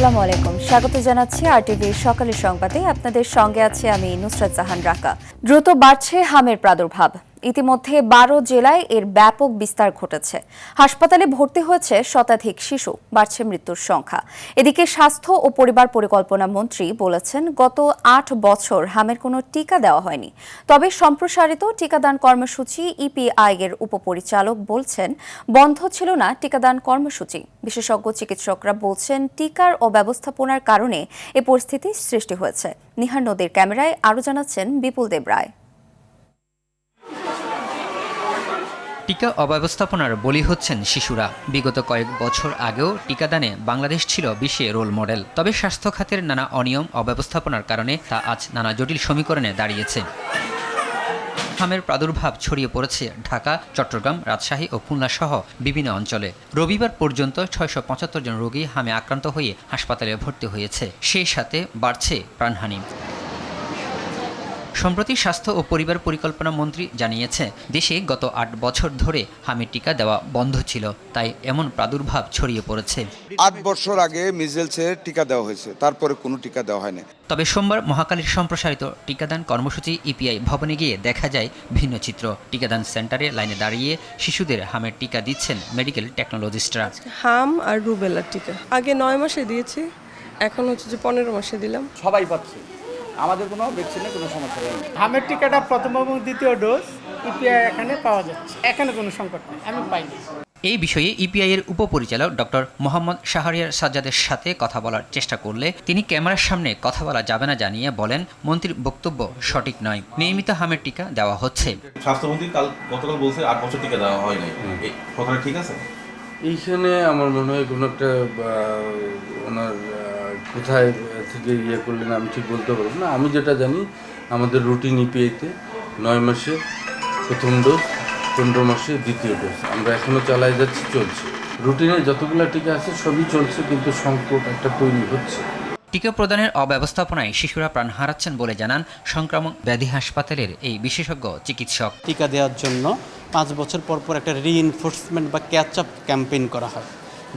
আসসালামু আলাইকুম, স্বাগত জানাচ্ছি আরটিভির সকালের সংবাদে। আপনাদের সঙ্গে আছে আমি নুসরাত জাহান রাকা। দ্রুত বাড়ছে হামের প্রাদুর্ভাব। ইতিমধ্যে 12 জেলায় এর ব্যাপক বিস্তার ঘটেছে। হাসপাতালে ভর্তি হয়েছে শতাধিক শিশু, বাড়ছে মৃত্যুর সংখ্যা। এদিকে স্বাস্থ্য ও পরিবার পরিকল্পনা মন্ত্রী বলেছেন, গত 8 বছর হামের কোনো টিকা দেওয়া হয়নি। তবে সম্প্রসারিত টিকাদান কর্মসূচি ইপিআই এর উপপরিচালক বলছেন, বন্ধ ছিল না টিকাদান কর্মসূচি। বিশেষজ্ঞ চিকিৎসকরা বলছেন, টিকার অব্যবস্থাপনার কারণে এ পরিস্থিতি সৃষ্টি হয়েছে। নিহার নদীর ক্যামেরায় আরও জানাচ্ছেন বিপুল দেব রায়। টিকা অব্যবস্থাপনার বলি হচ্ছেন শিশুরা। বিগত কয়েক বছর আগেও টিকাদানে বাংলাদেশ ছিল বিশ্বে রোল মডেল। তবে স্বাস্থ্য খাতের নানা অনিয়ম অব্যবস্থাপনার কারণে তা আজ নানা জটিল সমীকরণে দাঁড়িয়েছে। হামের প্রাদুর্ভাব ছড়িয়ে পড়েছে ঢাকা, চট্টগ্রাম, রাজশাহী ও খুলনা সহ বিভিন্ন অঞ্চলে। রবিবার পর্যন্ত 675 জন রোগী হামে আক্রান্ত হয়ে হাসপাতালে ভর্তি হয়েছে। সেই সাথে বাড়ছে প্রাণহানি। সম্প্রতি স্বাস্থ্য ও পরিবার পরিকল্পনা মন্ত্রী জানিয়েছে, দেশে গত 8 বছর ধরে হামের টিকা দেওয়া বন্ধ ছিল, তাই এমন প্রাদুর্ভাব ছড়িয়ে পড়েছে। 8 বছর আগে মিজেলসের টিকা দেওয়া হয়েছে, তারপরে কোনো টিকা দেওয়া হয়নি। তবে সোমবার মহাকালীর সম্প্রসারিত টিকাদান কর্মসূচি ইপিআই ভবনে গিয়ে দেখা যায় ভিন্ন চিত্র। টিকাদান সেন্টারে লাইনে দাঁড়িয়ে শিশুদের হামের টিকা দিচ্ছেন মেডিকেল টেকনোলজিস্টরা। হাম আর রুবেলার টিকা আগে 9 মাসে দিয়েছি, এখন হচ্ছে যে 15 মাসে দিলাম। সবাই পাচ্ছে, আমাদের কোনো ভ্যাকসিনে কোনো সমস্যা নেই। হামের টিকাটা প্রথম এবং দ্বিতীয় ডোজ ইপিআই এখানে পাওয়া যাচ্ছে, এখানে কোনো সংকট নেই, আমি পাইনি। এই বিষয়ে ইপিআই এর উপপরিচালক ডক্টর মোহাম্মদ শাহরিয়ার সাজ্জাদের সাথে কথা বলার চেষ্টা করলে তিনি ক্যামেরার সামনে কথা বলা যাবে না জানিয়ে বলেন, মন্ত্রীর বক্তব্য সঠিক নয়, নিয়মিত হামের টিকা দেওয়া হচ্ছে। স্বাস্থ্যমন্ত্রী গতকাল বলছে 8 বছর টিকা দেওয়া হয় নাই, এই কথাটা ঠিক আছে? এইখানে আমার মনে হয় কোনো একটা ওনার কোথায় থেকে করলেন আমি ঠিক বলতে পারবো না। আমি যেটা জানি, আমাদের রুটিন ইপিআইতে 9 মাসে প্রথম ডোজ, 15 মাসে দ্বিতীয় ডোজ আমরা এখনও চালাই যাচ্ছি, চলছে। রুটিনে যতগুলো টিকা আছে সবই চলছে, কিন্তু সংকট একটা তৈরি হচ্ছে। টিকা প্রদানের অব্যবস্থাপনায় শিশুরা প্রাণ হারাচ্ছেন বলে জানান সংক্রামক ব্যাধি হাসপাতালের এই বিশেষজ্ঞ চিকিৎসক। টিকা দেওয়ার জন্য 5 বছর পর পর একটা রিইনফোর্সমেন্ট বা ক্যাচ আপ ক্যাম্পেইন করা হয়,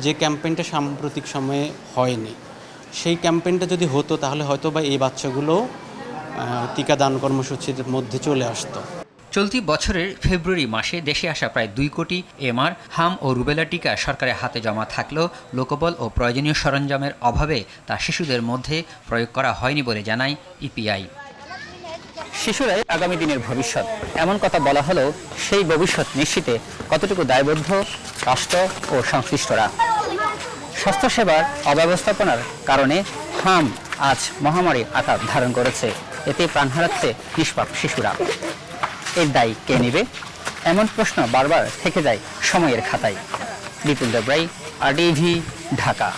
যে ক্যাম্পেইনটা সাম্প্রতিক সময়ে হয়নি। সেই ক্যাম্পেইনটা যদি হতো তাহলে হয়তো বা এই বাচ্চাগুলো টিকাদান কর্মসূচির মধ্যে চলে আসতো। চলতি বছরের ফেব্রুয়ারি মাসে দেশে আসা প্রায় 2 কোটি এমআর, হাম ও রুবেলা টিকা সরকারের হাতে জমা থাকলেও লোকবল ও প্রয়োজনীয় সরঞ্জামের অভাবে তা শিশুদের মধ্যে প্রয়োগ করা হয়নি বলে জানায় ইপিআই। শিশুরাই আগামী দিনের ভবিষ্যৎ, এমন কথা বলা হলেও সেই ভবিষ্যৎ নিশ্চিতে কতটুকু দায়বদ্ধ রাষ্ট্র ও সংশ্লিষ্টরা। স্বাস্থ্যসেবার অব্যবস্থাপনার কারণে হাম আজ মহামারী আকার ধারণ করেছে। এতে প্রাণ হারাচ্ছে নিষ্পাপ শিশুরা। এর দায়ী কে নেবে? এমন প্রশ্ন বারবার থেকে যায় সময়ের খাতায়। Bipul Deb Roy, RTV, Dhaka.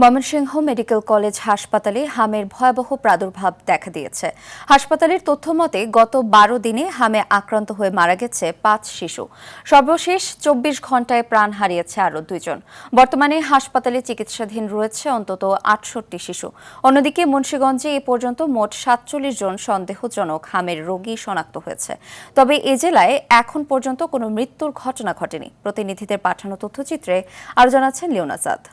Mymensingh medical college হাসপাতালে হামের ভয়াবহ প্রাদুর্ভাব দেখা দিয়েছে। হাসপাতালের তথ্য মতে গত 12 দিনে হামে আক্রান্ত হয়ে মারা গেছে 5 শিশু। সর্বশেষ 24 ঘন্টায় প্রাণ হারিয়েছে আরও 2 জন। বর্তমানে হাসপাতালে চিকিৎসাধীন রয়েছে অন্তত 68 শিশু। অন্যদিকে মুন্সিগঞ্জে এ পর্যন্ত মোট 47 জন সন্দেহজনক হামের রোগী শনাক্ত হয়েছে। তবে এ জেলায় এখন পর্যন্ত কোনো মৃত্যুর ঘটনা ঘটেনি। প্রতিনিধিদের পাঠানো তথ্যচিত্রে আরও জানাচ্ছেন লিওনাজাদ।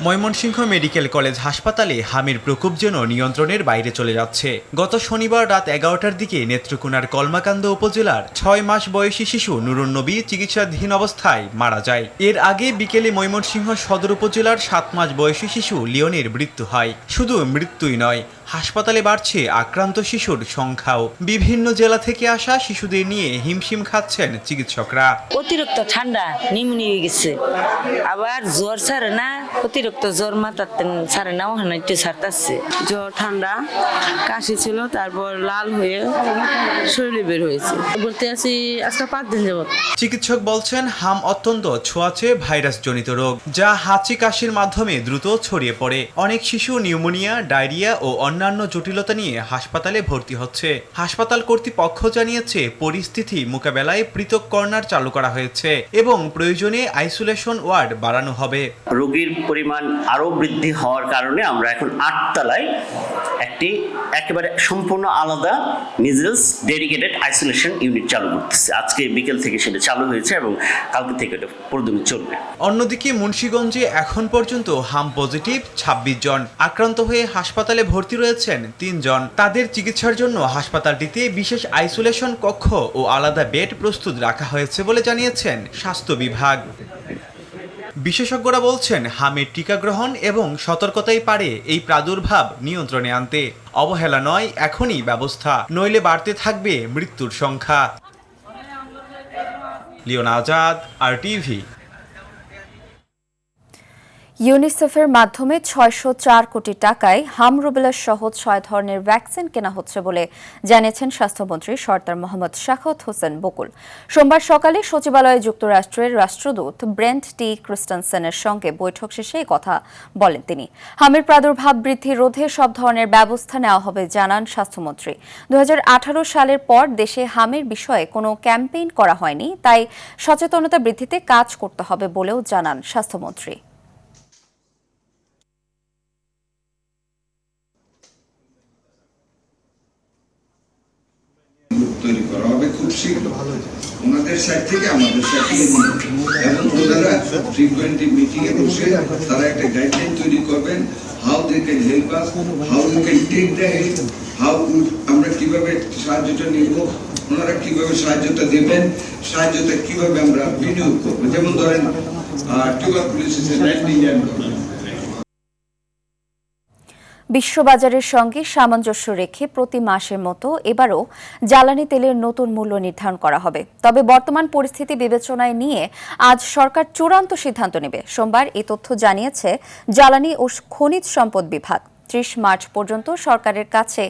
ময়মনসিংহ মেডিকেল কলেজ হাসপাতালে হামের প্রকোপ যেন নিয়ন্ত্রণের বাইরে চলে যাচ্ছে। গত শনিবার রাত 11টার দিকে নেত্রকোনার কলমাকান্দা উপজেলার 6 মাস বয়সী শিশু নুরুন নবী চিকিৎসাধীন অবস্থায় মারা যায়। এর আগে বিকেলে ময়মনসিংহ সদর উপজেলার 7 মাস বয়সী শিশু লিওনের মৃত্যু হয়। শুধু মৃত্যুই নয়, হাসপাতালে বাড়ছে আক্রান্ত শিশুর সংখ্যাও। বিভিন্ন জেলা থেকে আসা শিশুদের নিয়ে হিমশিম খাচ্ছেন চিকিৎসকরা। অতিরিক্ত ঠান্ডা, নিউমোনিয়া হয়ে গেছে, আবার জ্বর ছাড়ে না, অতিরিক্ত জ্বর মাথার ছাড়ে না, ওখানে একটু ছাড়তাছে। জ্বর, ঠান্ডা, কাশি ছিল, তারপর লাল হয়ে শরীরে বের হয়েছে। বলতে আছি আজকে 5 দিন যাবত। চিকিৎসক বলছেন, হাম অত্যন্ত ছোঁয়াচে ভাইরাস জনিত রোগ, যা হাঁচি কাশির মাধ্যমে দ্রুত ছড়িয়ে পড়ে। অনেক শিশু নিউমোনিয়া, ডায়রিয়া ও অন্যান্য জটিলতা নিয়ে হাসপাতালে ভর্তি হচ্ছে। হাসপাতাল কর্তৃপক্ষ জানিয়েছে, পরিস্থিতি মোকাবেলায় পৃথক কর্নার চালু করা হয়েছে এবং প্রয়োজনে আইসোলেশন ওয়ার্ড বাড়ানো হবে। রোগীর পরিমাণ আরো বৃদ্ধি হওয়ার কারণে আমরা এখন 8 তলায় একটি একটি একেবারে সম্পূর্ণ আলাদা মিজেলস ডেডিকেটেড আইসোলেশন ইউনিট চালু করতেছে। আজকে বিকেল থেকে সেটা চালু হয়েছে এবং কালকে থেকে এটা পুরোদমে চলবে। অন্যদিকে মুন্সিগঞ্জে এখন পর্যন্ত হাম পজিটিভ 26 জন, আক্রান্ত হয়ে হাসপাতালে ভর্তি রয়েছেন 3 জন। তাদের চিকিৎসার জন্য হাসপাতালটিতে বিশেষ আইসোলেশন কক্ষ ও আলাদা বেড প্রস্তুত রাখা হয়েছে বলে জানিয়েছেন স্বাস্থ্য বিভাগ। বিশেষজ্ঞরা বলছেন হামের টিকা গ্রহণ এবং সতর্কতাই পারে এই প্রাদুর্ভাব নিয়ন্ত্রণে আনতে। অবহেলা নয়, এখনই ব্যবস্থা, নইলে বাড়তে থাকবে মৃত্যুর সংখ্যা। Leon Azad, RTV। ইউনিসেফের মাধ্যমে 604 কোটি টাকায় হাম রুবেলা সহ 6 ধরনের ভ্যাকসিন কেনা হচ্ছে বলে জানিয়েছেন স্বাস্থ্যমন্ত্রী সরদার মোহাম্মদ শাখাওয়াত হোসেন বকুল। সোমবার সকালে সচিবালয়ে যুক্তরাষ্ট্রের রাষ্ট্রদূত ব্রেন্ট টি ক্রিস্টেনসেনের সঙ্গে বৈঠক শেষে এই কথা বলেন তিনি। হামের প্রাদুর্ভাব বৃদ্ধি রোধে সব ধরনের ব্যবস্থা নেওয়া হবে জানান স্বাস্থ্যমন্ত্রী। 2018 সালের পর দেশে হামের বিষয়ে কোনো ক্যাম্পেইন করা হয়নি, তাই সচেতনতা বৃদ্ধিতে কাজ করতে হবে বলেও জানান স্বাস্থ্যমন্ত্রী। তৈরি করা হবে খুব শীঘ্র, ওনাদের সাইড থেকে আমাদের সাইড থেকে, এবং ওনারা ফ্রিকোয়েন্টলি মিটিং এ বসে তারা একটা গাইডলাইন তৈরি করবেন, how they can help us, how you can take the help, how আমরা কিভাবে সাহায্যটা নিব, ওনারা কিভাবে সাহায্যটা দেবেন, সাহায্যটা কিভাবে আমরা বিনিয়োগ করবো। যেমন ধরেন টিউবারকুলোসিসের 19 বিশ্ববাজারের সঙ্গে সামঞ্জস্য রেখে প্রতি মাসের মতো এবারও জ্বালানি তেলের নতুন মূল্য নির্ধারণ করা হবে। তবে বর্তমান পরিস্থিতি বিবেচনায় নিয়ে আজ সরকার চূড়ান্ত সিদ্ধান্ত নেবে। সোমবার এই তথ্য জানিয়েছে জ্বালানি ও খনিজ সম্পদ বিভাগ। 30 মার্চ পর্যন্ত সরকারের কাছে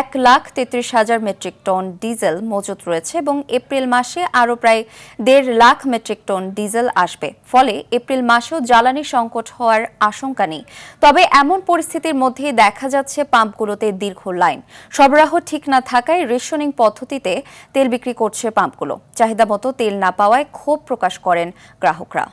1,33,000 মেট্রিক টন ডিজেল মজুত রয়েছে এবং এপ্রিল মাসে আরও প্রায় 1.5 লাখ মেট্রিক টন ডিজেল আসবে। ফলে এপ্রিল মাসেও জ্বালানি সংকট হওয়ার আশঙ্কা নেই। তবে এমন পরিস্থিতির মধ্যে দেখা যাচ্ছে পাম্পগুলোতে দীর্ঘ লাইন। সরবরাহ ঠিক না থাকায় রেশনিং পদ্ধতিতে তেল বিক্রি করছে পাম্পগুলো। চাহিদা মতো তেল না পাওয়ায় ক্ষোভ প্রকাশ করেন গ্রাহকরা।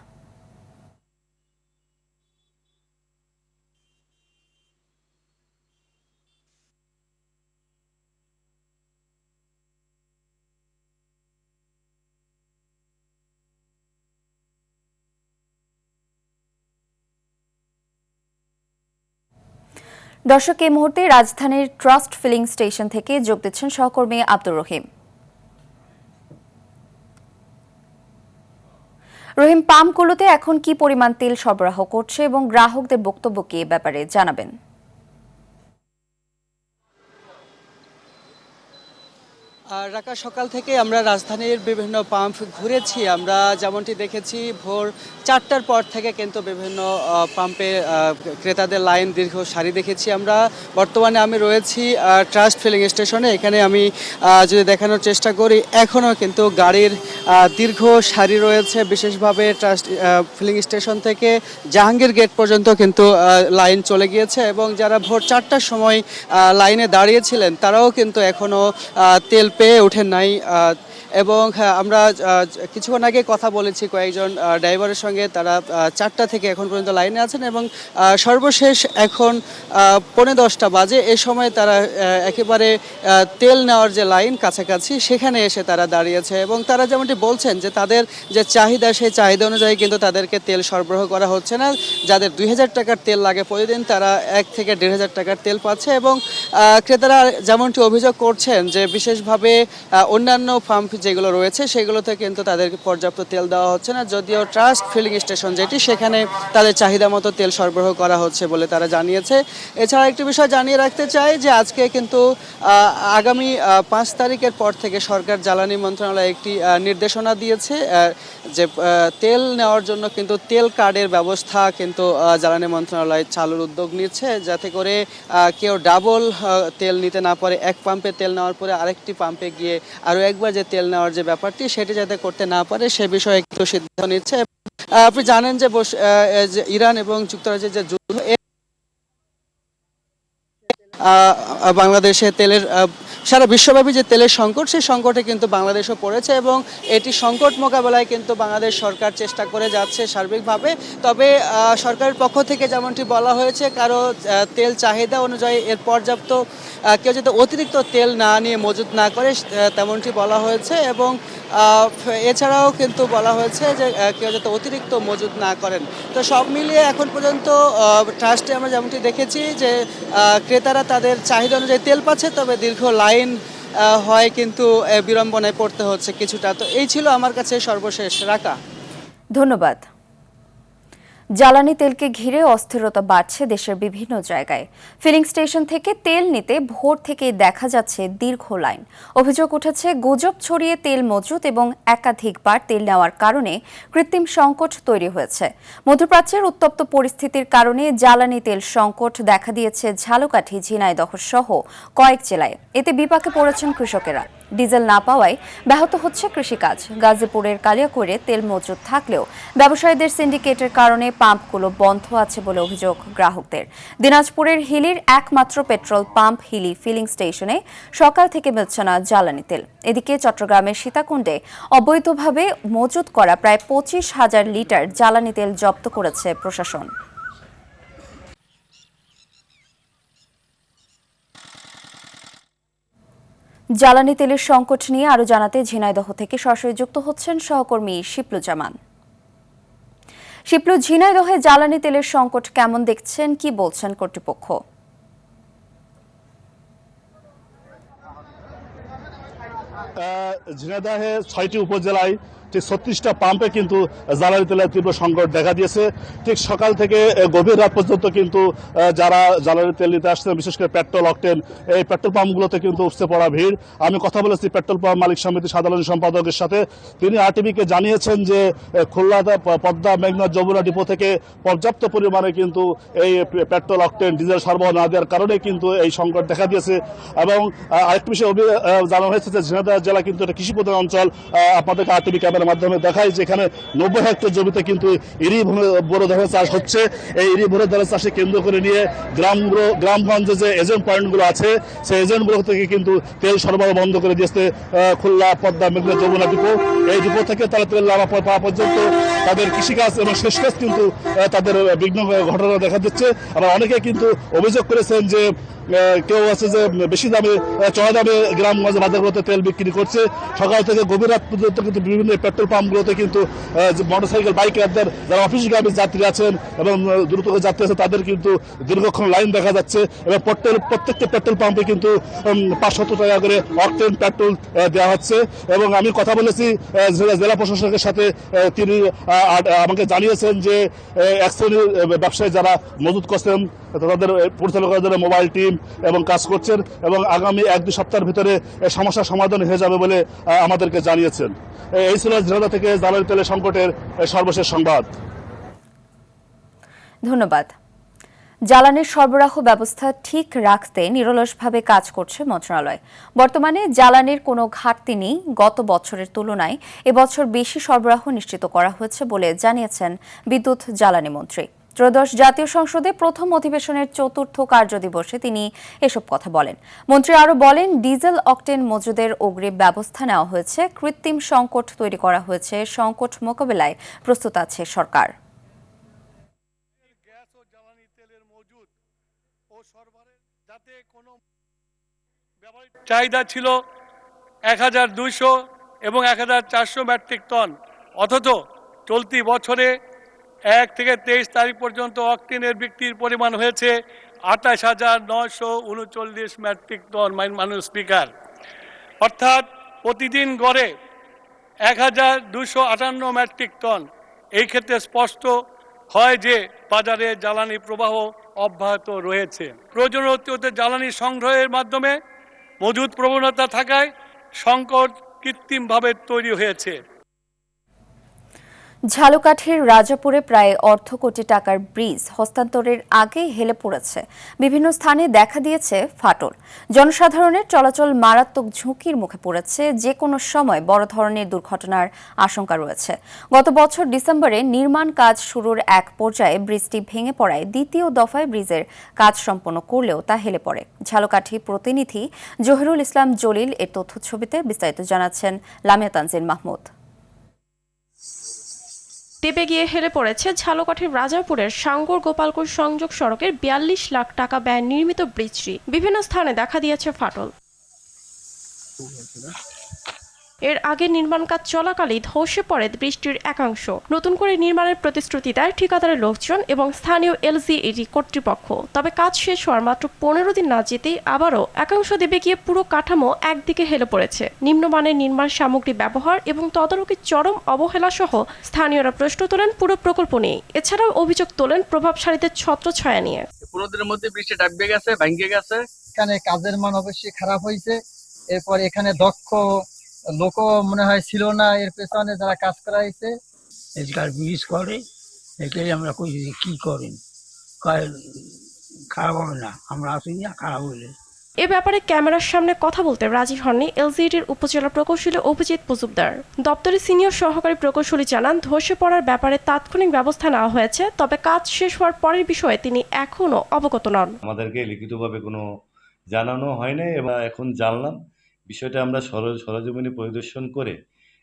দর্শক, এই মুহূর্তে রাজধানীর ট্রাস্ট ফিলিং স্টেশন থেকে যোগ দিচ্ছেন সহকর্মী আব্দুর রহিম। রহিম, পাম্পগুলোতে এখন কি পরিমাণ তেল সরবরাহ করছে এবং গ্রাহকদের বক্তব্য কি এ ব্যাপারে জানাবেন? ঢাকা সকাল থেকে আমরা রাজধানীর বিভিন্ন পাম্প ঘুরেছি। আমরা যেমনটি দেখেছি ভোর 4টার পর থেকে কিন্তু বিভিন্ন পাম্পে ক্রেতাদের লাইন দীর্ঘ সারি দেখেছি আমরা। বর্তমানে আমি রয়েছি ট্রাস্ট ফিলিং স্টেশনে। এখানে আমি যদি দেখানোর চেষ্টা করি, এখনও কিন্তু গাড়ির দীর্ঘ সারি রয়েছে। বিশেষভাবে ট্রাস্ট ফিলিং স্টেশন থেকে জাহাঙ্গীর গেট পর্যন্ত কিন্তু লাইন চলে গিয়েছে এবং যারা ভোর 4টার সময় লাইনে দাঁড়িয়েছিলেন তারাও কিন্তু এখনও তেল পেয়ে ওঠেন নাই। এবং আমরা কিছুক্ষণ আগে কথা বলেছি কয়েকজন ড্রাইভারের সঙ্গে, তারা 4টা থেকে এখন পর্যন্ত লাইনে আছেন এবং সর্বশেষ এখন 10:45 বাজে। এই সময় তারা একেবারে তেল নেওয়ার যে লাইন কাছাকাছি সেখানে এসে তারা দাঁড়িয়েছে এবং তারা যেমনটি বলছেন যে তাদের যে চাহিদা সেই চাহিদা অনুযায়ী কিন্তু তাদেরকে তেল সরবরাহ করা হচ্ছে না। যাদের 2000 টাকার তেল লাগে প্রতিদিন তারা 1 থেকে 1,500 টাকার তেল পাচ্ছে এবং ক্রেতারা যেমনটি অভিযোগ করছেন যে বিশেষভাবে অন্যান্য পাম্প যেগুলো রয়েছে সেগুলোতে কিন্তু তাদেরকে পর্যাপ্ত তেল দেওয়া হচ্ছে না, যদিও ট্রাস্ট ফিলিং স্টেশন যেটি সেখানে তাদের চাহিদা মতো তেল সরবরাহ করা হচ্ছে বলে তারা জানিয়েছে। এছাড়া একটি বিষয় জানিয়ে রাখতে চাই যে আজকে কিন্তু আগামী 5 তারিখের পর থেকে সরকার জ্বালানি মন্ত্রণালয় একটি নির্দেশনা দিয়েছে যে তেল নেওয়ার জন্য কিন্তু তেল কার্ডের ব্যবস্থা কিন্তু জ্বালানি মন্ত্রণালয় চালুর উদ্যোগ নিচ্ছে, যাতে করে কেউ ডাবল তেল নিতে না পারে। এক পাম্পে তেল নেওয়ার পরে আরেকটি পাম্পে গিয়ে আরও একবার যে তেল নেওয়ার যে ব্যাপারটি সেটি যাতে করতে না পারে সে বিষয়ে একটু সিদ্ধান্ত নিচ্ছে। আপনি জানেন যে ইরান এবং যুক্তরাজ্যের যে যুদ্ধ বাংলাদেশে তেলের সারা বিশ্বব্যাপী যে তেলের সংকট, সেই সংকটে কিন্তু বাংলাদেশও পড়েছে এবং এটি সংকট মোকাবেলায় কিন্তু বাংলাদেশ সরকার চেষ্টা করে যাচ্ছে সার্বিকভাবে। তবে সরকারের পক্ষ থেকে যেমনটি বলা হয়েছে, কারো তেল চাহিদা অনুযায়ী এর পর্যাপ্ত কেউ যাতে অতিরিক্ত তেল না নিয়ে মজুত না করে তেমনটি বলা হয়েছে এবং এছাড়াও কিন্তু বলা হয়েছে যে কেউ যাতে অতিরিক্ত মজুত না করেন। তো সব মিলিয়ে এখন পর্যন্ত ট্রাস্টে আমরা যেমনটি দেখেছি যে ক্রেতারা তাদের চাহিদা অনুযায়ী তেল পাচ্ছে, তবে দীর্ঘ লাইন হয় কিন্তু বিড়ম্বনায় পড়তে হচ্ছে কিছুটা। তো এই ছিল আমার কাছে সর্বশেষ। রাকা, ধন্যবাদ। জ্বালানি তেলকে ঘিরে অস্থিরতা বাড়ছে দেশের বিভিন্ন জায়গায়। ফিলিং স্টেশন থেকে তেল নিতে ভোর থেকেই দেখা যাচ্ছে দীর্ঘ লাইন। অভিযোগ উঠেছে গুজব ছড়িয়ে তেল মজুত এবং একাধিকবার তেল নেওয়ার কারণে কৃত্রিম সংকট তৈরি হয়েছে। মধ্যপ্রাচ্যের উত্তপ্ত পরিস্থিতির কারণে জ্বালানি তেল সংকট দেখা দিয়েছে ঝালকাঠি, ঝিনাইদহ সহ কয়েক জেলায়। এতে বিপাকে পড়েছেন কৃষকেরা। ডিজেল না পাওয়ায় ব্যাহত হচ্ছে কৃষিকাজ। গাজীপুরের কালিয়াকৈরে তেল মজুত থাকলেও ব্যবসায়ীদের সিন্ডিকেটের কারণে পাম্পগুলো বন্ধ আছে বলে অভিযোগ গ্রাহকদের। দিনাজপুরের হিলির একমাত্র পেট্রোল পাম্প হিলি ফিলিং স্টেশনে সকাল থেকে মিলছে না জ্বালানি তেল। এদিকে চট্টগ্রামের সীতাকুণ্ডে অবৈধভাবে মজুত করা প্রায় 25,000 লিটার জ্বালানি তেল জব্দ করেছে প্রশাসন। জ্বালানি তেলের সংকট নিয়ে আরো জানাতে ঝিনাইদহ থেকে সরাসরি যুক্ত হচ্ছেন সহকর্মী শিপ্লুজামান। শিপ্লু, ঝিনাইদহে জ্বালানি তেলের সংকট কেমন দেখছেন, কি বলছেন কর্তৃপক্ষ? ঝিনাইদহে 6টি উপজেলায় ঠিক 36টা পাম্পে কিন্তু জ্বালানি তেলের তীব্র সংকট দেখা দিয়েছে। ঠিক সকাল থেকে গভীর রাত পর্যন্ত কিন্তু যারা জ্বালানি তেল নিতে আসছেন, বিশেষ করে পেট্রোল অকটেন, এই পেট্রোল পাম্পগুলোতে কিন্তু উপচে পড়া ভিড়। আমি কথা বলেছি পেট্রোল পাম্প মালিক সমিতির সাধারণ সম্পাদকের সাথে। তিনি আরটিভিকে জানিয়েছেন যে খুলনা, পদ্মা, মেঘনা, যমুনা ডিপো থেকে পর্যাপ্ত পরিমাণে কিন্তু এই পেট্রোল অকটেন, ডিজেল সরবরাহ না দেওয়ার কারণে কিন্তু এই সংকট দেখা দিয়েছে। এবং আরেকটি বিষয় জানানো হয়েছে যে ঝিনাইদহ জেলা কিন্তু একটা কৃষিপ্রধান অঞ্চল। আপনাদেরকে আরটিভি ক্যামেরার মাধ্যমে দেখায় যেখানে 90 হেক্টর জমিতে কিন্তু ইরি বোরো ধানের চাষ হচ্ছে। এই ইরি বোরো ধানের চাষে কেন্দ্র করে নিয়ে গ্রামগঞ্জে যে এজেন্ট পয়েন্টগুলো আছে, সেই এজেন্টগুলো থেকে কিন্তু তেল সরবরাহ বন্ধ করে দিয়েছে খুলনা, পদ্মা, মেঘনা, যমুনা ডিপো। এই ডিপো থেকে তারা তেল পাওয়া পর্যন্ত তাদের কৃষিকাজ এবং শেষ কাজ কিন্তু তাদের বিঘ্ন ঘটনা দেখা দিচ্ছে। আবার অনেকে কিন্তু অভিযোগ করেছেন যে কেউ আছে যে বেশি দামে, চড়া দামে গ্রামগঞ্জে বাজারগুলোতে তেল বিক্রি করছে। সকাল থেকে গভীর রাত পর্যন্ত কিন্তু বিভিন্ন পেট্রোল পাম্পগুলোতে কিন্তু মোটরসাইকেল, বাইক রাইডার, যারা অফিসগামী যাত্রী আছেন এবং দ্রুত যাত্রী আছেন, তাদের কিন্তু দীর্ঘক্ষণ লাইন দেখা যাচ্ছে। এবং প্রত্যেকটা পেট্রোল পাম্পে কিন্তু 500 টাকা করে অকটেন পেট্রোল দেওয়া হচ্ছে। এবং আমি কথা বলেছি জেলা প্রশাসকের সাথে, তিনি আমাকে জানিয়েছেন যে এক শ্রেণীর ব্যবসায়ী যারা মজুত করছেন তাদের পরিচালক করার জন্য মোবাইল টিম এবং কাজ করছেন এবং আগামী 1-2 সপ্তাহের ভিতরে সমস্যার সমাধান হয়ে যাবে বলে আমাদেরকে জানিয়েছেন। এই ছিল ঝিনাইদহ থেকে জ্বালানি তেলের সংকটের সর্বশেষ সংবাদ। ধন্যবাদ। জ্বালানির সরবরাহ ব্যবস্থা ঠিক রাখতে নিরলসভাবে কাজ করছে মন্ত্রণালয়। বর্তমানে জ্বালানির কোনো ঘাটতি নেই। গত বছরের তুলনায় এবছর বেশি সরবরাহ নিশ্চিত করা হয়েছে বলে জানিয়েছেন বিদ্যুৎ জ্বালানি মন্ত্রী। ত্রয়োদশ জাতীয় সংসদে প্রথম অধিবেশনের 4র্থ কার্যদিবসে তিনি এসব কথা বলেন। মন্ত্রী আরও বলেন, ডিজেল অকটেন মজুদের অগ্রিম ব্যবস্থা নেওয়া হয়েছে, কৃত্রিম সংকট তৈরি করা হয়েছে, সংকট মোকাবেলায় প্রস্তুত আছে সরকার। চাহিদা ছিল 1200 এবং 1400 মেট্রিক টন, অথচ চলতি বছরে 1 থেকে 23 তারিখ পর্যন্ত অকটেনের বিক্রির পরিমাণ হয়েছে 28,939 মেট্রিক টন। মাননীয় স্পিকার, অর্থাৎ প্রতিদিন গড়ে 1258 মেট্রিক টন। এই ক্ষেত্রে স্পষ্ট হয় যে বাজারে জ্বালানি প্রবাহ অব্যাহত রয়েছে। প্রয়োজনীয় জ্বালানি সংগ্রহের মাধ্যমে মজুদ প্রবণতা থাকায় সংকট কৃত্রিমভাবে তৈরি হয়েছে। ঝালকাঠির রাজাপুরে প্রায় অর্ধ কোটি টাকার ব্রিজ হস্তান্তরের আগেই হেলে পড়েছে। বিভিন্ন স্থানে দেখা দিয়েছে ফাটল। জনসাধারণের চলাচল মারাত্মক ঝুঁকির মুখে পড়েছে। যে কোনো সময় বড় ধরনের দুর্ঘটনার আশঙ্কা রয়েছে। গত বছর ডিসেম্বরে নির্মাণ কাজ শুরুর এক পর্যায়ে ব্রিজটি ভেঙে পড়ায় দ্বিতীয় দফায় ব্রিজের কাজ সম্পন্ন করলেও তা হেলে পড়ে। ঝালকাঠি প্রতিনিধি জহিরুল ইসলাম জলিল এর তথ্যছবিতে বিস্তারিত জানাচ্ছেন লামিয়া তানজিন মাহমুদ। দেবে গিয়ে হেলে পড়েছে ঝালকাঠির রাজাপুরের সাঙ্গর গোপালপুর সংযোগ সড়কের ৪২ লাখ টাকা ব্যয় নির্মিত ব্রিজটি। বিভিন্ন স্থানে দেখা দিয়েছে ফাটল। এর আগে নির্মাণ কাজ চলাকালেই ধসে পড়ে ব্রিজটির একাংশ। নতুন করে নির্মাণের প্রতিশ্রুতি দেয় ঠিকাদারের লোকজন এবং স্থানীয় এলজিইডি কর্তৃপক্ষ। তবে কাজ শেষ হওয়ার মাত্র ১৫ দিন না যেতেই আবারও একাংশ দেবে গিয়ে পুরো কাঠামো একদিকে হেলে পড়েছে। নিম্নমানের নির্মাণ সামগ্রী ব্যবহার এবং তদারকির চরম অবহেলা সহ স্থানীয়রা প্রশ্ন তোলেন পুরো প্রকল্প নিয়ে। এছাড়াও অভিযোগ তোলেন প্রভাবশালীদের ছত্রছায়া নিয়ে। ১৫ দিনের মধ্যে বৃষ্টি ডাকবে গেছে, ভেঙে গেছে। এখানে কাজের মান অবশ্যই খারাপ হয়েছে। এরপর এখানে দক্ষ লোকও মনে হয় ছিল না এর পেছনে যারা কাজ করা হয়েছে। ব্রিজ করে এটাই আমরা কই কি করেন, খারাপ হবে না, আমরা আসি না খারাপ হইলে। এ ব্যাপারে ক্যামেরার সামনে কথা বলতে রাজি হননি এলজিইডির উপজেলা প্রকৌশলী অভিজিৎ মজুমদার। দপ্তরের সিনিয়র সহকারী প্রকৌশলী জানান, ধসে পড়ার ব্যাপারে তাৎক্ষণিক ব্যবস্থা নেওয়া হয়েছে, তবে কাজ শেষ হওয়ার পরের বিষয়ে তিনি এখনও অবগত নন। আমাদেরকে লিখিতভাবে কোনো জানানো হয় নাই এবং এখন জানলাম। বিষয়টা আমরা সরজমিনে পরিদর্শন করে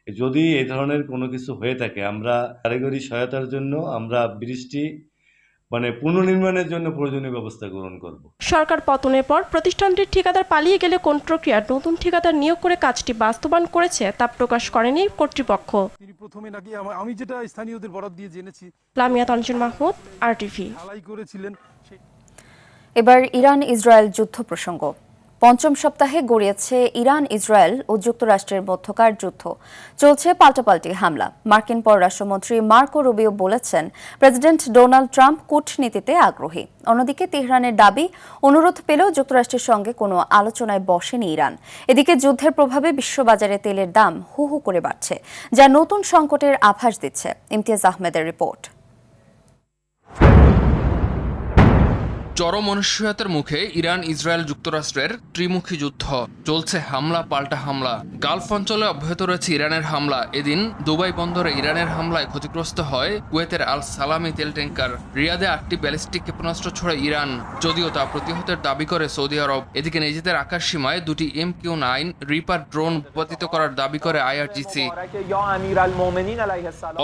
যদি এই ধরনের কোনো কিছু হয়ে থাকে আমরা কারিগরি সহায়তার জন্য আমরা ব্রিজটি পুনর্নির্মাণের জন্য প্রয়োজনীয় ব্যবস্থা গ্রহণ করব। সরকার পতনের পর প্রতিষ্ঠানটির ঠিকাদার পালিয়ে গেলে কোন প্রক্রিয়ার নতুন ঠিকাদার নিয়োগ করে কাজটি বাস্তবায়ন করেছে তা প্রকাশ করেনি কর্তৃপক্ষ। তিনি প্রথমে নাকি আমি যেটা স্থানীয়দের বরাত দিয়ে জেনেছি, লামিয়া তানজিন মাহমুদ, RTV। এবার ইরান ইসরায়েল যুদ্ধ প্রসঙ্গ। পঞ্চম সপ্তাহে গড়িয়েছে ইরান ইসরায়েল ও যুক্তরাষ্ট্রের মধ্যকার যুদ্ধ। চলছে পাল্টাপাল্টি হামলা। মার্কিন পররাষ্ট্রমন্ত্রী মার্কো রুবিও বলেছেন, প্রেসিডেন্ট ডোনাল্ড ট্রাম্প কূটনীতিতে আগ্রহী। অন্যদিকে তেহরানের দাবি, অনুরোধ পেলেও যুক্তরাষ্ট্রের সঙ্গে কোনো আলোচনায় বসেনি ইরান। এদিকে যুদ্ধের প্রভাবে বিশ্ববাজারে তেলের দাম হু হু করে বাড়ছে, যা নতুন সংকটের আভাস দিচ্ছে। ইমতিয়াজ আহমেদের রিপোর্ট। চরম অনিশ্চয়তার মুখে ইরান ইসরায়েল যুক্তরাষ্ট্রের ত্রিমুখী যুদ্ধ চলছে। হামলা পাল্টা হামলা। গালফ অঞ্চলে অব্যাহত রয়েছে ইরানের হামলা। এদিন দুবাই বন্দরে ইরানের হামলায় ক্ষতিগ্রস্ত হয় কুয়েতের আল সালামি তেল ট্যাঙ্কার। রিয়াদে 8টি ব্যালিস্টিক ক্ষেপণাস্ত্র ছোড়ে ইরান, যদিও তা প্রতিহতের দাবি করে সৌদি আরব। এদিকে নিজেদের আকাশ সীমায় 2টি MQ-9 রিপার ড্রোন ভূপাতিত করার দাবি করে IRGC।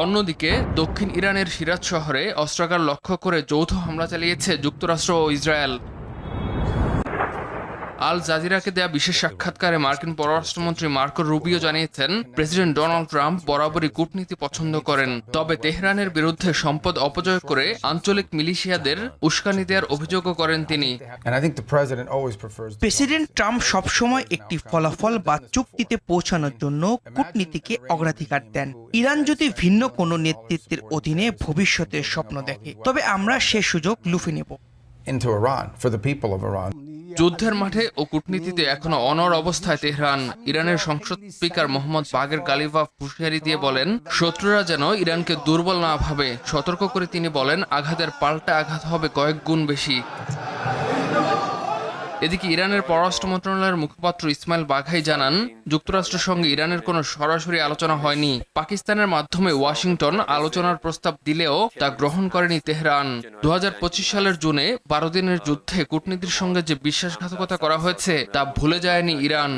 অন্যদিকে দক্ষিণ ইরানের সিরাজ শহরে অস্ত্রাগার লক্ষ্য করে যৌথ হামলা চালিয়েছে যুক্তরাষ্ট্র ও ইসরায়েল। আল জাজিরাকে দেয়া বিশেষ সাক্ষাৎকারে মার্কিন পররাষ্ট্রমন্ত্রী মার্কো রুবিও জানিয়েছেন, প্রেসিডেন্ট ডোনাল্ড ট্রাম্প বরাবরই কূটনীতি পছন্দ করেন, তবে তেহরানের বিরুদ্ধে সম্পদ অপচয় করে আঞ্চলিক মিলিশিয়াদের উস্কানি দেওয়ার অভিযোগও করেন তিনি। প্রেসিডেন্ট ট্রাম্প সবসময় একটি ফলাফল বা চুক্তিতে পৌঁছানোর জন্য কূটনীতিকে অগ্রাধিকার দেন। ইরান যদি ভিন্ন কোনো নেতৃত্বের অধীনে ভবিষ্যতের স্বপ্ন দেখে, তবে আমরা সে সুযোগ লুফে নেব। যুদ্ধের মাঠে ও কূটনীতিতে এখনো অনড় অবস্থায় তেহরান। ইরানের সংসদ স্পিকার মোহাম্মদ বাগের গালিবাফ হুঁশিয়ারি দিয়ে বলেন, শত্রুরা যেন ইরানকে দুর্বল না ভাবে। সতর্ক করে তিনি বলেন, আঘাতের পাল্টা আঘাত হবে কয়েক গুণ বেশি। এদিকে ইরানের পররাষ্ট্র মন্ত্রণালয়ের মুখপাত্র ইসমাইল বাঘাই জানান, যুক্তরাষ্ট্রের সঙ্গে ইরানের কোনো সরাসরি আলোচনা হয়নি। পাকিস্তানের মাধ্যমে ওয়াশিংটন আলোচনার প্রস্তাব দিলেও তা গ্রহণ করেনি তেহরান। 2025 সালের জুনে 12 দিনের যুদ্ধে কূটনীতির সঙ্গে যে বিশ্বাসঘাতকতা করা হয়েছে তা ভুলে যায়নি ইরান।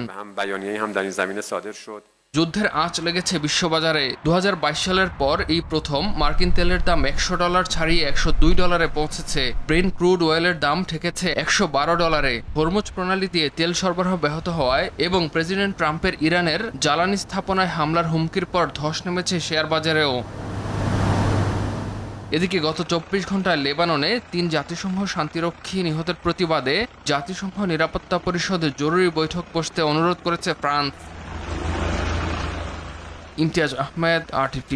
যুদ্ধের আঁচ লেগেছে বিশ্ববাজারে। 2022 সালের পর এই প্রথম মার্কিন তেলের দাম $100 ছাড়িয়ে $102 পৌঁছেছে। ব্রেন্ট ক্রুড অয়েলের দাম ঠেকেছে $112। হরমুজ প্রণালী দিয়ে তেল সরবরাহ ব্যাহত হওয়ায় এবং প্রেসিডেন্ট ট্রাম্পের ইরানের জ্বালানি স্থাপনায় হামলার হুমকির পর ধস নেমেছে শেয়ার বাজারেও। এদিকে গত 24 ঘন্টায় লেবাননে 3 জাতিসংঘ শান্তিরক্ষী নিহতের প্রতিবাদে জাতিসংঘ নিরাপত্তা পরিষদে জরুরি বৈঠক বসতে অনুরোধ করেছে ফ্রান্স। ইমতিয়াজ আহমেদ, RTV।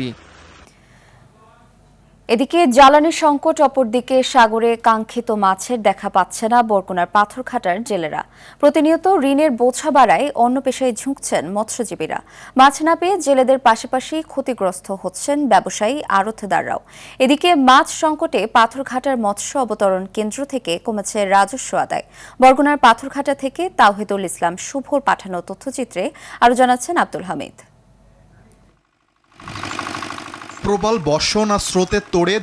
এদিকে জ্বালানি সংকট, অপরদিকে সাগরে কাঙ্ক্ষিত মাছের দেখা পাচ্ছে না বরগুনার পাথরঘাটার জেলেরা। প্রতিনিয়ত ঋণের বোঝা বাড়ায় অন্য পেশায় ঝুঁকছেন মৎস্যজীবীরা। মাছ না পেয়ে জেলেদের পাশাপাশি ক্ষতিগ্রস্ত হচ্ছেন ব্যবসায়ী আড়তদাররাও। এদিকে মাছ সংকটে পাথরঘাটার মৎস্য অবতরণ কেন্দ্র থেকে কমেছে রাজস্ব আদায়। বরগুনার পাথরঘাটা থেকে তাওহিদুল ইসলাম শুভর পাঠানো তথ্যচিত্রে আরও জানাচ্ছেন আব্দুল হামিদ। প্রবল বর্ষণ আর স্রোতের তোড়ে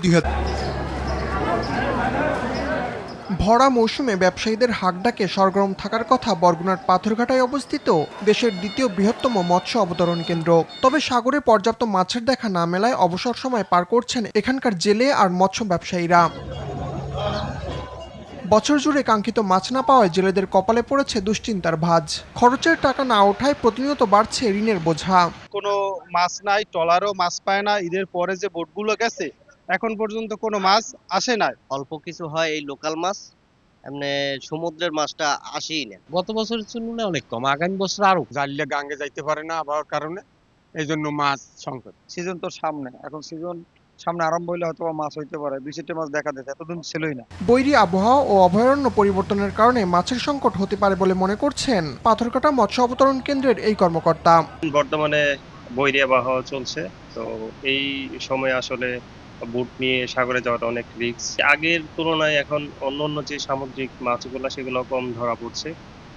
ভরা মৌসুমে ব্যবসায়ীদের হাঁকডাকে সরগরম থাকার কথা বরগুনার পাথরঘাটায় অবস্থিত দেশের দ্বিতীয় বৃহত্তম মৎস্য অবতরণ কেন্দ্র। তবে সাগরে পর্যাপ্ত মাছের দেখা না মেলায় অবসর সময় পার করছেন এখানকার জেলে আর মৎস্য ব্যবসায়ীরা। বছর জুড়ে কাঙ্ক্ষিত মাছ না পাওয়ায় জেলেদের কপালে পড়েছে দুশ্চিন্তার ভাঁজ। খরচের টাকা না ওঠায় প্রতিনিয়ত বাড়ছে ঋণের বোঝা। কোনো মাছ নাই, ট্রলারও মাছ পায় না। ঈদের পরে যে বোটগুলো গেছে এখন পর্যন্ত কোনো মাছ আসে নাই। অল্প কিছু হয় এই লোকাল মাছ, এমনি সমুদ্রের মাছটা আসেই না। গত বছরের তুলনায় অনেক কম, আগামী বছর আরো। জালিয়া গাঙ্গে যাইতে পারে না আবহাওয়ার কারণে, এই জন্য মাছ সংকট। সিজন তো সামনে, এখন সিজন সামনে আরম্ভ হইলে হয়তো মাছ হইতে পারে। 20টি মাছ দেখা দিতে এতদিন ছিলই না। বৈরী আবহাওয়া ও অভয়ারণ্য পরিবর্তনের কারণে মাছের সংকট হতে পারে বলে মনে করছেন পাথরঘাটা মৎস্য অবতরণ কেন্দ্রের এই কর্মকর্তা। বর্তমানে বৈরী আবহাওয়া চলছে, তো এই সময় আসলে বোট নিয়ে সাগরে যাওয়াটা অনেক রিস্ক। আগের তুলনায় এখন অন্য যে সামুদ্রিক মাছগুলো সেগুলো কম ধরা পড়ছে।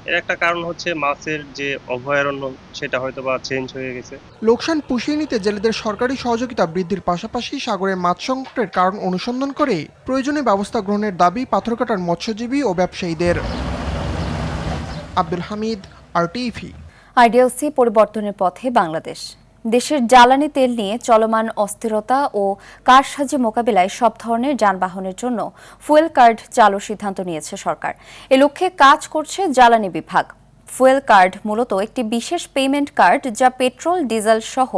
এর একটা কারণ হচ্ছে মাছের যে অভয়ারণ্য সেটা হয়তো বা চেঞ্জ হয়ে গেছে। লোকসান পুষিয়ে নিতে জেলেদের সরকারি সহযোগিতা বৃদ্ধির পাশাপাশি সাগরের মাছ সংকটের কারণ অনুসন্ধান করে প্রয়োজনীয় ব্যবস্থা গ্রহণের দাবি পাথরঘাটার মৎস্যজীবী ও ব্যবসায়ীদের। আব্দুল হামিদ, আরটিভি। আইডিএলসি পরিবর্তনের পথে বাংলাদেশ। দেশের জ্বালানি তেল নিয়ে চলমান অস্থিরতা ও কারসাজি মোকাবিলায় সব ধরনের যানবাহনের জন্য ফুয়েল কার্ড চালুর সিদ্ধান্ত নিয়েছে সরকার। এ লক্ষ্যে কাজ করছে জ্বালানি বিভাগ। ফুয়েল কার্ড মূলত একটি বিশেষ পেমেন্ট কার্ড যা পেট্রোল, ডিজেল সহ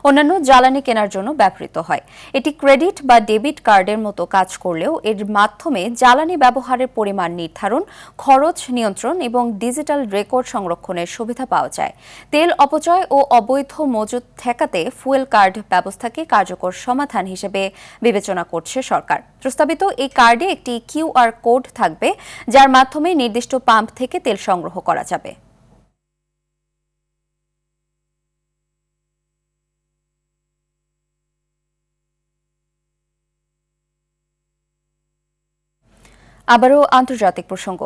অন্যান্য জ্বালানি কেনার জন্য ব্যবহৃত হয়। এটি ক্রেডিট বা ডেবিট কার্ডের মতো কাজ করলেও এর মাধ্যমে জ্বালানি ব্যবহারের পরিমাণ নির্ধারণ, খরচ নিয়ন্ত্রণ এবং ডিজিটাল রেকর্ড সংরক্ষণের সুবিধা পাওয়া যায়। তেল অপচয় ও অবৈধ মজুত ঠেকাতে ফুয়েল কার্ড ব্যবস্থাকে কার্যকর সমাধান হিসেবে বিবেচনা করছে সরকার। প্রস্তাবিত এই কার্ডে একটি কিউআর কোড থাকবে, যার মাধ্যমে নির্দিষ্ট পাম্প থেকে তেল সংগ্রহ করা যাবে। আবারও আন্তর্জাতিক প্রসঙ্গ।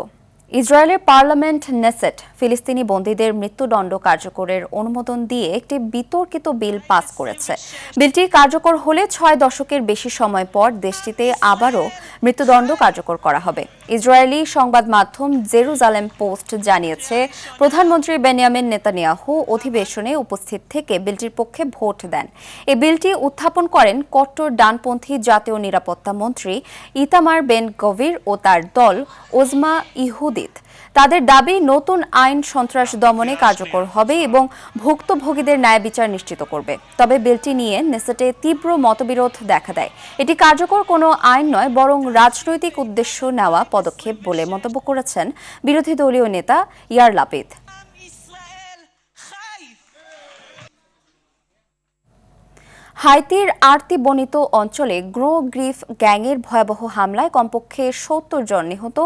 ইসরায়েলের পার্লামেন্ট নেসেট ফিলিস্তিনি বন্দীদের মৃত্যুদণ্ড কার্যকরের অনুমোদন দিয়ে একটি বিতর্কিত বিল পাস করেছে। বিলটি কার্যকর হলে 6 দশকের বেশি সময় পর দেশটিতে আবারও মৃত্যুদণ্ড কার্যকর করা হবে। ইসরায়েলি সংবাদ মাধ্যম জেরুজালেম পোস্ট জানিয়েছে, প্রধানমন্ত্রী বেনিয়ামিন নেতানিয়াহু অধিবেশনে উপস্থিত থেকে বিলটির পক্ষে ভোট দেন। এই বিলটি উত্থাপন করেন কট্টর ডানপন্থী জাতীয় নিরাপত্তা মন্ত্রী ইতামার বেন গভির ও তার দল ওজমা ইহুদি। তাদের দাবি, নতুন আইন সন্ত্রাস দমনে কার্যকর হবে এবং ভুক্তভোগীদের ন্যায় বিচার নিশ্চিত করবে। তবে বিলটি নিয়ে নেসেটে তীব্র মতবিরোধ দেখা দেয়। এটি কার্যকর কোনো আইন নয়, বরং রাজনৈতিক উদ্দেশ্য নেওয়া পদক্ষেপ বলে মন্তব্য করেছেন বিরোধী দলীয় নেতা ইয়ার লাপিদ। হাইতির আর্তিবনিত অঞ্চলে গ্রো গ্রিফ গ্যাংয়ের ভয়াবহ হামলায় কমপক্ষে 70 জন নিহত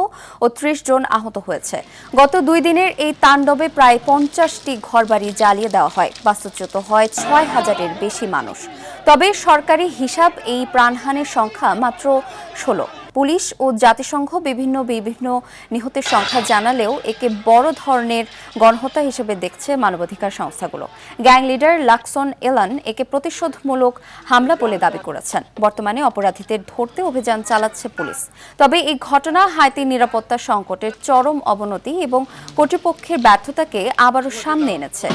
ও 30 জন আহত হয়েছে। গত 2 দিনের এই তাণ্ডবে প্রায় 50টি ঘরবাড়ি জ্বালিয়ে দেওয়া হয়। বাস্তুচ্যুত হয় 6000-এর বেশি মানুষ। তবে সরকারি হিসাব এই প্রাণহানির সংখ্যা মাত্র 16। পুলিশ ও জাতিসংঘ বিভিন্ন নিহতের সংখ্যা জানালেও একে বড় ধরনের গণহত্যা হিসেবে দেখছে মানবাধিকার সংস্থাগুলো। গ্যাং লিডার লাকসন এলান একে প্রতিশোধমূলক হামলা বলে দাবি করেছেন। বর্তমানে অপরাধীদের ধরতে অভিযান চালাচ্ছে পুলিশ। তবে এই ঘটনা হাইতির নিরাপত্তা সংকটের চরম অবনতি এবং কর্তৃপক্ষের ব্যর্থতাকে আবারও সামনে এনেছে।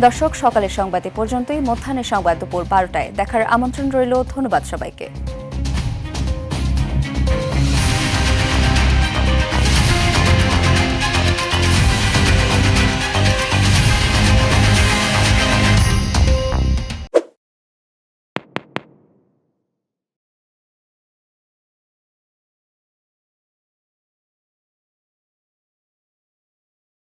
দর্শক, সকালের সংবাদ এ পর্যন্তই। মধ্যাহ্নের সংবাদ দুপুর 12টায় দেখার আমন্ত্রণ রইল। ধন্যবাদ সবাইকে।